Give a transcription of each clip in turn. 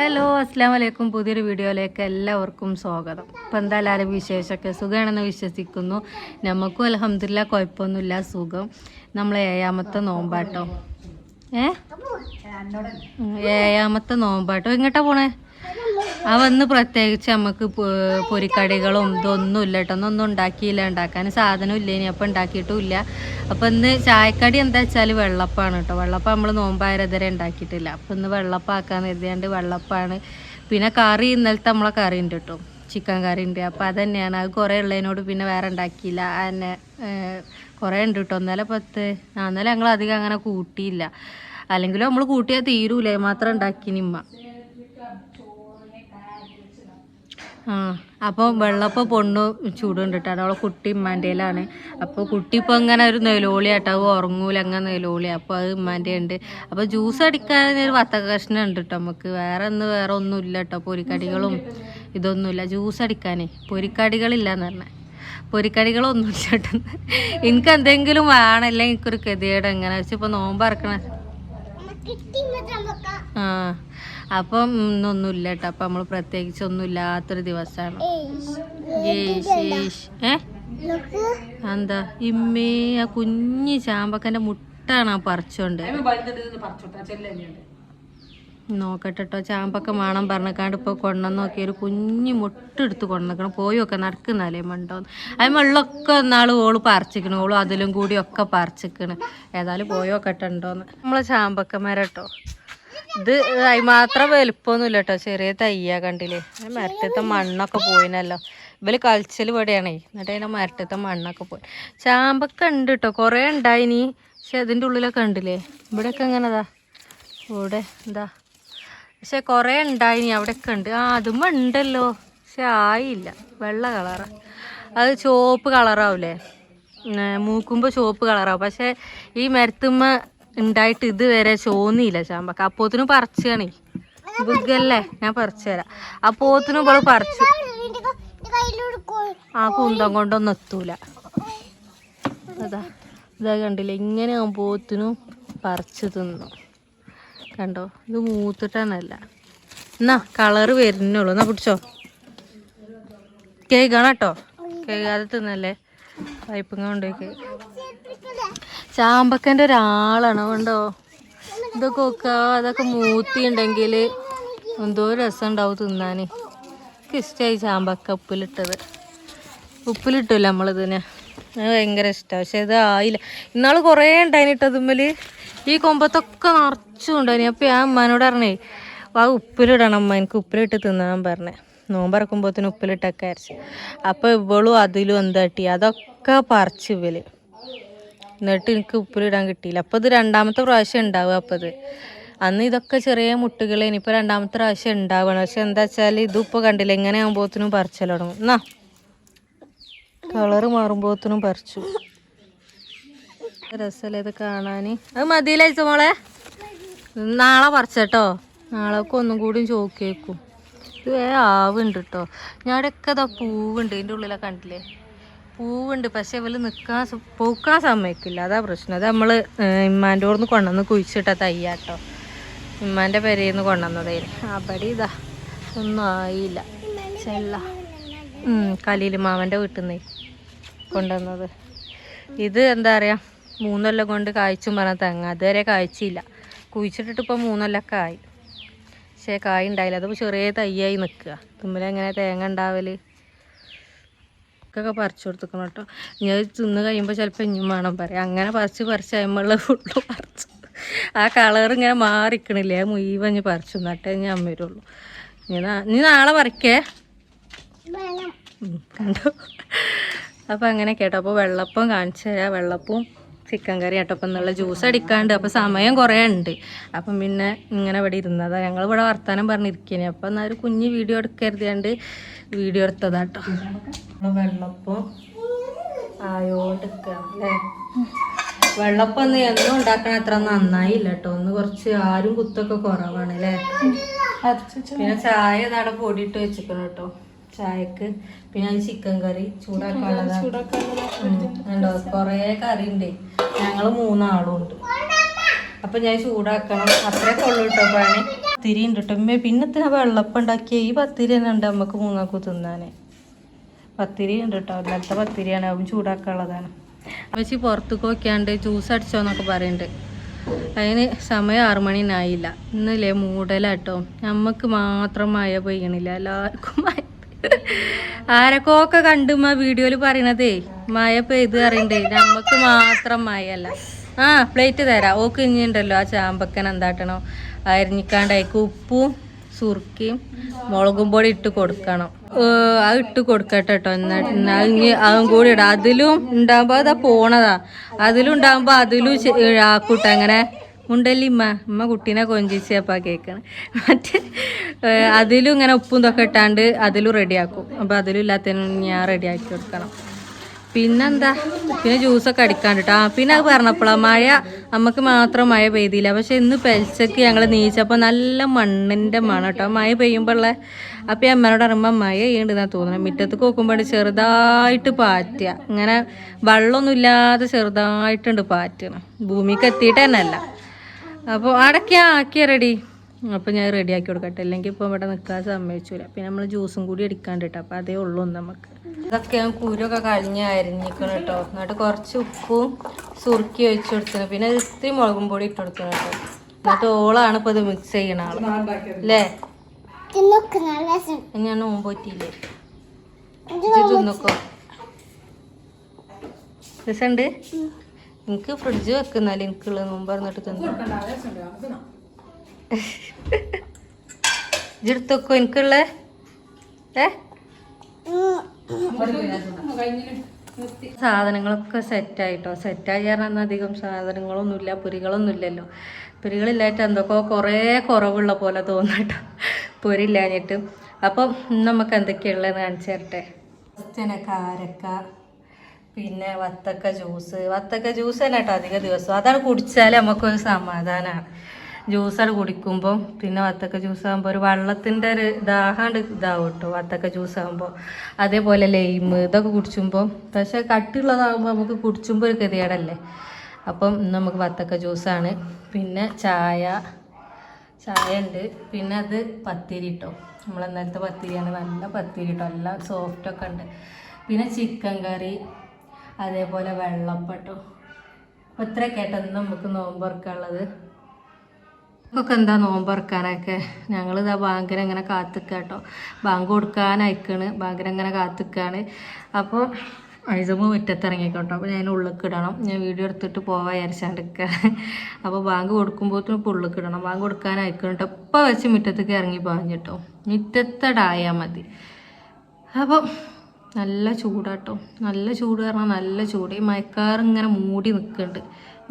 Hello അസ്സലാമു അലൈക്കും. പുതിയൊരു വീഡിയോയിലേക്ക് എല്ലാവർക്കും സ്വാഗതം. ഇപ്പം എന്താ എല്ലാവരും വിശേഷമൊക്കെ സുഖമാണെന്ന് വിശ്വസിക്കുന്നു. നമുക്കും അൽഹംദുലില്ലാ കുഴപ്പമൊന്നുമില്ല, സുഖം. നമ്മളെ ഏഴാമത്തെ നോമ്പാട്ടോ. ഏഴാമത്തെ നോമ്പാട്ടോ. എങ്ങോട്ടാ പോണേ? വന്ന് പ്രത്യേകിച്ച് നമുക്ക് പൊരിക്കടികളും ഇതൊന്നും ഇല്ല കേട്ടോ. ഒന്നും ഉണ്ടാക്കിയില്ല, ഉണ്ടാക്കാൻ സാധനം ഇല്ല, ഇനി അപ്പം ഉണ്ടാക്കിയിട്ടും ഇല്ല. അപ്പം ഇന്ന് ചായക്കടി എന്താ വെച്ചാൽ വെള്ളപ്പാണ് കേട്ടോ. വെള്ളപ്പം നമ്മൾ നോമ്പായതുവരെ ഉണ്ടാക്കിയിട്ടില്ല. അപ്പം ഇന്ന് വെള്ളപ്പാക്കാന്ന് കരുതിയാണ്ട് വെള്ളപ്പാണ്. പിന്നെ കറി ഇന്നലത്തെ നമ്മളെ കറി ഉണ്ട് കേട്ടോ, ചിക്കൻ കറി ഉണ്ട്. അപ്പം അത് തന്നെയാണ്. അത് കുറേ ഉള്ളതിനോട് പിന്നെ വേറെ ഉണ്ടാക്കിയില്ല. അതിനെ കുറേ ഉണ്ട് കേട്ടോ. ഇന്നലെ ഞങ്ങൾ അധികം അങ്ങനെ കൂട്ടിയില്ല. അല്ലെങ്കിലും നമ്മൾ കൂട്ടിയാൽ തീരൂലേ, മാത്രം ഉണ്ടാക്കിനിമ്മ. അപ്പോൾ വെള്ളപ്പം പൊണ്ണു ചൂടുണ്ടിട്ട് അവളെ കുട്ടി ഉമ്മാൻ്റെയിലാണ്. അപ്പോൾ കുട്ടി ഇപ്പോൾ ഇങ്ങനെ ഒരു നെലോളിയാട്ടോ, അത് ഉറങ്ങൂല, അങ്ങനെ നെലോളി. അപ്പോൾ അത് ഉമ്മാൻ്റെ ഉണ്ട്. അപ്പോൾ ജ്യൂസ് അടിക്കാൻ ഒരു വത്തക്ക കഷ്ണം ഉണ്ട് കേട്ടോ. നമുക്ക് വേറെ ഒന്നും ഇല്ല കേട്ടോ. പൊരിക്കടികളും ഇതൊന്നുമില്ല. ജ്യൂസ് അടിക്കാനേ പൊരിക്കടികളില്ലാന്ന് പറഞ്ഞാൽ പൊരിക്കടികളൊന്നും ഇല്ല കേട്ടോ. എനിക്ക് എന്തെങ്കിലും വേണമല്ലേ, എനിക്കൊരു ഗതികേട് എങ്ങനെ വെച്ചാൽ ഇപ്പോൾ നോമ്പ് ഇറക്കണ. അപ്പം ഇന്നൊന്നുമില്ല കേട്ടോ. അപ്പം നമ്മൾ പ്രത്യേകിച്ച് ഒന്നും ഇല്ലാത്തൊരു ദിവസമാണ്. എന്താ ഇമ്മേ, ആ കുഞ്ഞി ചാമ്പക്കൻ്റെ മുട്ടാണ് ആ പറിച്ചോണ്ട്. നോക്കട്ടെ കേട്ടോ. ചാമ്പക്ക വേണം പറഞ്ഞക്കാണ്ട് ഇപ്പോൾ കൊണ്ടുവന്ന് നോക്കി ഒരു കുഞ്ഞി മുട്ടെടുത്ത് കൊണ്ടുവന്നിക്കണം. പോയി ഒക്കെ നടക്കുന്നാലേ മണ്ടോന്ന്. അത് വെള്ളമൊക്കെ എന്നാൾ ഓള് പറിച്ചിക്കണം. ഓള് അതിലും കൂടി ഒക്കെ പറിച്ചിക്കണ്. ഏതായാലും പോയോക്കട്ടെ ഉണ്ടോന്ന്. നമ്മളെ ചാമ്പക്ക മരം കേട്ടോ. ഇത് അതിന് മാത്രം വലുപ്പമൊന്നുമില്ല കേട്ടോ. ചെറിയ തയ്യാ കണ്ടില്ലേ. മരട്ടത്തെ മണ്ണൊക്കെ പോയിനല്ലോ. ഇവല് കളിച്ചൽ ഇവിടെയാണേ. എന്നിട്ട് അതിൻ്റെ മരട്ടത്തെ മണ്ണൊക്കെ പോയി. ചാമ്പക്ക ഉണ്ട് കേട്ടോ, കുറേ ഉണ്ടായിനി. പക്ഷെ അതിൻ്റെ ഉള്ളിലൊക്കെ ഉണ്ടില്ലേ. ഇവിടെയൊക്കെ എങ്ങനെതാ, ഇവിടെ എന്താ, പക്ഷെ കുറേ ഉണ്ടായിനി. അവിടെയൊക്കെ ഉണ്ട്. അതും ഉണ്ടല്ലോ, പക്ഷെ ആയില്ല. വെള്ള കളറാ. അത് ചുവപ്പ് കളറാവൂലേ, മൂക്കുമ്പോൾ ചുവപ്പ് കളറാവും. പക്ഷെ ഈ മരത്തുമ്മ ഉണ്ടായിട്ട് ഇതുവരെ ചോന്നിയില്ല ചാമ്പക്ക. അപ്പോത്തിനും പറിച്ചാണേ. ബുഗല്ലേ, ഞാൻ പറിച്ചു തരാം. അപ്പോത്തിനും ഇപ്പോൾ പറിച്ചു. ആ കുന്തം കൊണ്ടൊന്നും എത്തൂല. ഇതാ കണ്ടില്ലേ, ഇങ്ങനെ ആകുമ്പോത്തിനും പറിച്ച് തിന്നു. കണ്ടോ, ഇത് മൂത്തിട്ടല്ല. എന്നാ കളറ് വരുന്നുള്ളൂ. എന്നാ പിടിച്ചോ. കേൾക്കണം കേട്ടോ, കേൾക്കാതെ തിന്നല്ലേ. പൈപ്പിങ്ങ കൊണ്ടേക്ക്. ചാമ്പക്കൻ്റെ ഒരാളാണ് കണ്ടോ. ഇതൊക്കെ നോക്കുക, അതൊക്കെ മൂത്തിയുണ്ടെങ്കിൽ എന്തോ രസം ഉണ്ടാവും തിന്നാൻ. എനിക്ക് ഇഷ്ടമായി ചാമ്പക്ക ഉപ്പിലിട്ടില്ല നമ്മളിതിനെ. അത് ഭയങ്കര ഇഷ്ടമാണ്. പക്ഷെ ഇത് ആയില്ല. ഇന്നാൾ കുറേ ഉണ്ടായിനിട്ടതുമ്മൽ ഈ കൊമ്പത്തൊക്കെ നിറച്ചും ഉണ്ടായിനി. അപ്പോൾ ഞാൻ അമ്മനോട് പറഞ്ഞേ, ആ ഉപ്പിലിടണം അമ്മ, എനിക്ക് ഉപ്പിലിട്ട് തിന്നാൻ പറഞ്ഞേ. നോമ്പറക്കുമ്പോഴത്തേന് ഉപ്പിലിട്ടൊക്കെ അരച്ച്. അപ്പോൾ ഇവളും അതിലും എന്താ കിട്ടി, അതൊക്കെ പറിച്ച് ഇവല്. എന്നിട്ട് എനിക്ക് ഉപ്പിലിടാൻ കിട്ടിയില്ല. അപ്പോൾ ഇത് രണ്ടാമത്തെ പ്രാവശ്യം ഉണ്ടാവുക. അപ്പോൾ ഇത് അന്ന് ഇതൊക്കെ ചെറിയ മുട്ടുകൾ, ഇനിയിപ്പോൾ രണ്ടാമത്തെ പ്രാവശ്യം ഉണ്ടാവുകയാണ്. പക്ഷെ എന്താ വെച്ചാൽ ഇതിപ്പോൾ കണ്ടില്ല, എങ്ങനെ ആകുമ്പോഴത്തേനും പറിച്ചൽ തുടങ്ങും. എന്നാ കളറ് മാറുമ്പോഴത്തേനും പറിച്ചു. രസമല്ലേ ഇത് കാണാൻ. അത് മതിയിലയച്ച മോളെ, നാളെ പറിച്ചട്ടോ. നാളേക്ക് ഒന്നും കൂടി ചോക്കിയേക്കും. ഇത് ആവുണ്ട് കേട്ടോ. ഞാനൊക്കെ ഇതാ പൂവുണ്ട് ഇതിൻ്റെ ഉള്ളിലൊക്കെ കണ്ടില്ലേ. പൂവുണ്ട്, പക്ഷെ ഇവര് പൂക്കാൻ സമ്മതിക്കില്ല. അതാ പ്രശ്നം. അത് നമ്മൾ ഇമ്മാൻ്റെ ഓർന്ന് കൊണ്ടുവന്ന് കുഴിച്ചിട്ട തയ്യാട്ടോ. ഇമ്മാൻ്റെ പെരയിൽ നിന്ന് കൊണ്ടുവന്നതായിരുന്നു. അവിടെ ഇതാ ഒന്നും ആയില്ല. ചെല്ല കലീൽ മാമൻ്റെ വീട്ടിൽ നിന്ന് കൊണ്ടുവന്നത്. ഇത് എന്താ പറയുക, 3 കൊല്ലം കൊണ്ട് കായ്ച്ചും പറഞ്ഞ തെങ്ങ. അതുവരെ കായ്ച്ചില്ല. കുഴിച്ചിട്ടിട്ട് ഇപ്പോൾ 3 കൊല്ലമൊക്കെ ആയി. പക്ഷേ കായ് ഉണ്ടായില്ല. അതിപ്പോൾ ചെറിയ തയ്യായി നിൽക്കുക. തുമ്മിലെങ്ങനെ തേങ്ങ ഉണ്ടാവല്. ഒക്കെ പറിച്ചു കൊടുത്തിക്കണം കേട്ടോ. ഞാൻ തിന്ന് കഴിയുമ്പോൾ ചിലപ്പോൾ ഇനിയും വേണം പറയാം. അങ്ങനെ പറിച്ച് അയമുള്ള ഫുള്ള് പറിച്ചു. ആ കളർ ഇങ്ങനെ മാറിക്കണില്ലേ, അത് മുഴുവൻ പറിച്ചു നട്ടേ ഞാൻ അമ്മ വരുള്ളൂ. നീ നാളെ പറിക്കേ കണ്ടോ. അപ്പം അങ്ങനെ കേട്ടോ. അപ്പോൾ വെള്ളപ്പം കാണിച്ചു തരാം. വെള്ളപ്പവും ചിക്കൻ കറി കേട്ടോ. അപ്പം എന്നുള്ള ജ്യൂസ് അടിക്കാണ്ട്. അപ്പോൾ സമയം കുറേ ഉണ്ട്. അപ്പം പിന്നെ ഇങ്ങനെ ഇവിടെ ഇരുന്നതാണ്. ഞങ്ങളിവിടെ വർത്താനം പറഞ്ഞിരിക്കേനെ. അപ്പം എന്നാൽ ഒരു കുഞ്ഞ് വീഡിയോ എടുക്കരുതാണ്ട് വീഡിയോ എടുത്തതാട്ടോ. വെള്ളപ്പം ആയോണ്ടിരിക്കണം അല്ലേ. വെള്ളപ്പം ഒന്ന് എന്നും ഉണ്ടാക്കണ അത്ര നന്നായില്ല കേട്ടോ. ഒന്ന് കുറച്ച് ആരും കുത്തൊക്കെ കുറവാണ് അല്ലേ. പിന്നെ ചായ നാടെ പൊടിയിട്ട് വെച്ചിക്കണം കേട്ടോ ചായക്ക്. പിന്നെ അത് ചിക്കൻ കറി ചൂടാക്കാനുള്ളതാ. കുറേ കറി ഉണ്ട്. ഞങ്ങൾ 3 ആളും ഉണ്ട്. അപ്പം ഞാൻ ചൂടാക്കണം. അത്രയൊക്കെ ഉള്ളു കേട്ടോ പണി. പത്തിരി ഉണ്ട് കേട്ടോ അമ്മേ. പിന്നത്തിന് വെള്ളപ്പം ഉണ്ടാക്കിയ ഈ പത്തിരി തന്നെ ഉണ്ട് നമുക്ക് മൂന്നാക്കും തിന്നാനേ. പത്തിരി ഉണ്ട് കേട്ടോ, ഇന്നലത്തെ പത്തിരിയാണ്, അതും ചൂടാക്കാനുള്ളതാണ്. അമ്മച്ചി പുറത്തേക്ക് നോക്കിയാണ്ട് ജ്യൂസ് അടിച്ചോന്നൊക്കെ പറയുന്നുണ്ട്. അതിന് സമയം 6 മണിനായില്ല. ഇന്നല്ലേ മൂടലാട്ടോ, നമുക്ക് മാത്രം മഴ പെയ്യണില്ല, എല്ലാവർക്കും മഴ. ആരൊക്കെ കണ്ടുമ്മ വീഡിയോയിൽ പറയണതേ മഴ പെയ്ത് അറിയണ്ടേ, നമുക്ക് മാത്രം മഴയല്ല. ആ പ്ലേറ്റ് തരാം. ഓക്ക് ഇനിയുണ്ടല്ലോ ആ ചാമ്പക്കൻ എന്താട്ടണോ അരിഞ്ഞിക്കാണ്ടേക്ക് ഉപ്പും സുർക്കയും മുളകും പൊടി ഇട്ട് കൊടുക്കണം. അത് ഇട്ട് കൊടുക്കട്ടെ കേട്ടോ. എന്നാൽ ഇനി അതും കൂടി ഇടാം. അതിലും ഉണ്ടാകുമ്പോ അതാ പോണതാ, അതിലും ഉണ്ടാകുമ്പോ അതിലും ആക്കൂട്ട. അങ്ങനെ ഉണ്ടല്ലേ ഉമ്മ കുട്ടീനെ കൊഞ്ചിച്ചപ്പാ കേൾക്കണം. മറ്റേ അതിലും ഇങ്ങനെ ഉപ്പും ഇതൊക്കെ ഇട്ടാണ്ട് അതിലും റെഡിയാക്കും. അപ്പൊ അതിലും ഇല്ലാത്തതിനും ഞാൻ റെഡിയാക്കി കൊടുക്കണം. പിന്നെന്താ, പിന്നെ ജ്യൂസൊക്കെ അടിക്കാണ്ട് കേട്ടോ. പിന്നെ അത് പറഞ്ഞപ്പോഴാ മഴ നമുക്ക് മാത്രം മഴ പെയ്തില്ല. പക്ഷെ ഇന്ന് പെൽച്ചക്ക് ഞങ്ങൾ നീച്ചപ്പോൾ നല്ല മണ്ണിൻ്റെ മണം കേട്ടോ മഴ പെയ്യുമ്പോഴുള്ള. അപ്പം അമ്മേനോട് പറയുമ്പോൾ മഴ പെയ്യുണ്ടെന്നാണ് തോന്നുന്നത്. മുറ്റത്ത് നോക്കുമ്പോൾ ചെറുതായിട്ട് പാറ്റുക, ഇങ്ങനെ വെള്ളമൊന്നും ഇല്ലാതെ ചെറുതായിട്ടുണ്ട് പാറ്റണം. ഭൂമിക്ക് എത്തിയിട്ട് തന്നെ അല്ല. അപ്പോൾ അടയ്ക്കാ ആക്കിയ റെഡി. അപ്പോൾ ഞാൻ റെഡിയാക്കി കൊടുക്കട്ടെ, അല്ലെങ്കിൽ ഇപ്പോൾ ഇവിടെ നിൽക്കാൻ സമ്മതിച്ചില്ല. പിന്നെ നമ്മൾ ജ്യൂസും കൂടി അടിക്കാണ്ട് കേട്ടോ. അപ്പോൾ അതേ ഉള്ളൂ നമുക്ക്. ഇതൊക്കെ ഞാൻ കുരുവൊക്കെ കളഞ്ഞ് അരിഞ്ഞിക്കണം കേട്ടോ. എന്നിട്ട് കുറച്ച് ഉപ്പും സുറുക്കി ഒഴിച്ചു കൊടുക്കണം. പിന്നെ ഇത്തിരി മുളകും പൊടി ഇട്ട് കൊടുക്കണം കേട്ടോ. എന്നിട്ട് ഓളാണ് ഇപ്പോൾ ഇത് മിക്സ് ചെയ്യണ ആള് അല്ലേ. ഞാൻ നോമ്പ് പറ്റിയില്ലേ, തിന്നോക്കോ. രസമുണ്ട്. എനിക്ക് ഫ്രിഡ്ജ് വെക്കുന്നാലും എനിക്കുള്ള നോമ്പ് പറഞ്ഞിട്ട് തിന്നു. ഇതെടുത്തൊക്കെ എനിക്കുള്ള സാധനങ്ങളൊക്കെ സെറ്റായിട്ടോ. സെറ്റായി കാരണം അധികം സാധനങ്ങളൊന്നുമില്ല, പൊരികളൊന്നും ഇല്ലല്ലോ. പൊരികളില്ലായിട്ട് എന്തൊക്കെ കുറേ കുറവുള്ള പോലെ തോന്നട്ടോ പൊരില്ലാഞ്ഞിട്ട്. അപ്പം നമുക്ക് എന്തൊക്കെയുള്ളതെന്ന് കാണിച്ചു തരട്ടെ. കാരക്ക, പിന്നെ വത്തക്ക ജ്യൂസ് തന്നെ കേട്ടോ അധിക ദിവസം. അതാണ് കുടിച്ചാൽ നമുക്കൊരു സമാധാനമാണ്. ജ്യൂസാണ് കുടിക്കുമ്പോൾ. പിന്നെ വത്തക്ക ജ്യൂസ് ആകുമ്പോൾ ഒരു വെള്ളത്തിൻ്റെ ഒരു ദാഹാണ്ട് ഇതാവും കേട്ടോ വത്തക്ക ജ്യൂസ് ആകുമ്പോൾ. അതേപോലെ ലൈമ് ഇതൊക്കെ കുടിച്ചുമ്പോൾ, പക്ഷേ കട്ടിയുള്ളതാകുമ്പോൾ നമുക്ക് കുടിച്ചുമ്പോൾ ഒരു ഗതികേടല്ലേ. അപ്പം നമുക്ക് വത്തക്ക ജ്യൂസാണ്. പിന്നെ ചായ ഉണ്ട്. പിന്നെ അത് പത്തിരി കേട്ടോ, നമ്മളെന്നലത്തെ പത്തിരിയാണ്, നല്ല പത്തിരി കേട്ടോ, എല്ലാം സോഫ്റ്റൊക്കെ ഉണ്ട്. പിന്നെ ചിക്കൻ കറി, അതേപോലെ വെള്ളപ്പം കേട്ടോ. അപ്പോൾ ഇത്രയൊക്കെ ആയിട്ട് നമുക്ക് നോമ്പുറക്കാനുള്ളത്. ഒക്കെ എന്താ നോമ്പുറക്കാനൊക്കെ ഞങ്ങളിതാ ബാങ്കിനെ ഇങ്ങനെ കാത്തിക്കുക കേട്ടോ. ബാങ്ക് കൊടുക്കാനയക്കണ്, ബാങ്കിനെ ഇങ്ങനെ കാത്തിക്കുകയാണ്. അപ്പോൾ ഐസമ്മ മുറ്റത്തിറങ്ങിക്കോട്ടോ. അപ്പോൾ ഞാൻ ഉള്ളിലേക്ക് ഇടണം. ഞാൻ വീഡിയോ എടുത്തിട്ട് പോവാൻ വിചാരിച്ചാണ്ടിരിക്കുക. അപ്പോൾ ബാങ്ക് കൊടുക്കുമ്പോഴത്തേനും ഇപ്പോൾ ഉള്ളിലേക്ക് ഇടണം. ബാങ്ക് കൊടുക്കാനയക്കണം കേട്ടോ. ഇപ്പോൾ വെച്ച് മുറ്റത്തേക്ക് ഇറങ്ങി പാഞ്ഞിട്ടോ, മുറ്റത്തടായാൽ മതി. അപ്പം നല്ല ചൂടാട്ടോ, നല്ല ചൂട് പറഞ്ഞാൽ നല്ല ചൂട്. ഈ മഴക്കാർ ഇങ്ങനെ മൂടി നിൽക്കുന്നുണ്ട്.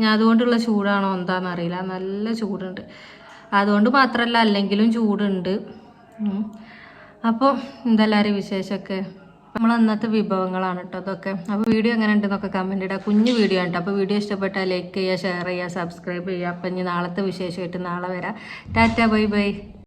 ഞാൻ അതുകൊണ്ടുള്ള ചൂടാണോ എന്താണെന്നറിയില്ല, നല്ല ചൂടുണ്ട്. അതുകൊണ്ട് മാത്രമല്ല അല്ലെങ്കിലും ചൂടുണ്ട്. അപ്പോൾ എന്തെല്ലാവരും വിശേഷമൊക്കെ. നമ്മൾ അന്നത്തെ വിഭവങ്ങളാണ് കേട്ടോ അതൊക്കെ. അപ്പോൾ വീഡിയോ എങ്ങനെ ഉണ്ടെന്നൊക്കെ കമൻറ്റ് ഇടുക. കുഞ്ഞു വീഡിയോ ഉണ്ട്. അപ്പോൾ വീഡിയോ ഇഷ്ടപ്പെട്ടാൽ ലൈക്ക് ചെയ്യുക, ഷെയർ ചെയ്യുക, സബ്സ്ക്രൈബ് ചെയ്യുക. അപ്പം ഇനി നാളത്തെ വിശേഷമായിട്ട് നാളെ വരാം. Tata bye bye.